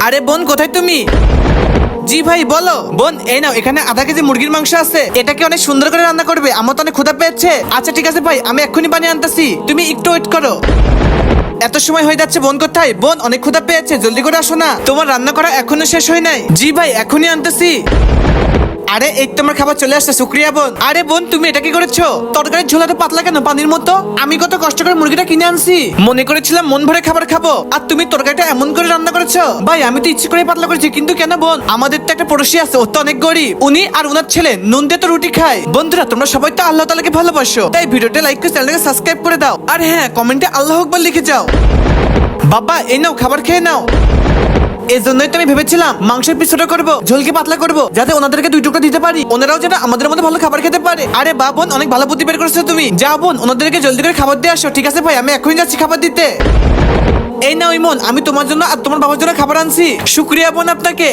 আরে বোন, কোথায় তুমি? জি ভাই বলো। বোন এই নাও, এখানে আধা কেজি মুরগির মাংস আছে, এটাকে অনেক সুন্দর করে রান্না করবে, আমার তো অনেক ক্ষুধা পেয়েছে। আচ্ছা ঠিক আছে ভাই, আমি এক্ষুনি বানিয়ে আনতেছি, তুমি একটু ওয়েট করো। এত সময় হয়ে যাচ্ছে, বোন কোথায়? বোন অনেক ক্ষুধা পেয়েছে, জলদি করে আসো না, তোমার রান্না করা এখনো শেষ হয় নাই। জি ভাই এখনই আনতেছি। আরে এই তোমার খাবার চলে আসছে, শুক্রিয়া বোন। আরে বোন তুমি এটা কি করেছো? তরকারির ঝোলাটা পাতলা কেন, পানির মতো? আমি কত কষ্ট করে মুরগিটা কিনে আনছি, মনে করেছিলাম মন ভরে খাবার খাবো, আর তুমি তরকারিটা এমন করে রান্না করেছো। ভাই আমি তো ইচ্ছে করে পাতলা করেছি, কিন্তু কেন বোন? আমাদের তো একটা পড়োশি আছে, ও তো অনেক গরিব, উনি আর উনার ছেলে নুন দিয়ে তো রুটি খায়। বন্ধুরা তোমরা সবাই তো আল্লাহ তাআলাকে ভালোবাসো, তাই ভিডিওটা লাইক করে চ্যানেলটাকে সাবস্ক্রাইব করে দাও, আর হ্যাঁ কমেন্টে আল্লাহু আকবার লিখে যাও। বাবা এই নাও, খাবার খেয়ে নাও। এই জন্যই তো আমি ভেবেছিলাম মাংসের পিস ছোট করবো, ঝোলকে পাতলা করবো, যাতে ওনাদেরকে 2 টুকরো দিতে পারি, ওনারাও যেন আমাদের মধ্যে ভালো খাবার খেতে পারে। আরে বা বোন, অনেক ভালো বুদ্ধি বের করেছো তুমি। যা বোন, ওনাদেরকে জলদি করে খাবার দিয়ে আসো। ঠিক আছে ভাই, আমি এখনই যাচ্ছি খাবার দিতে। এই নাও ইমন, আমি তোমার জন্য আর তোমার বাবার জন্য খাবার আনছি। শুক্রিয়া বোন আপনাকে।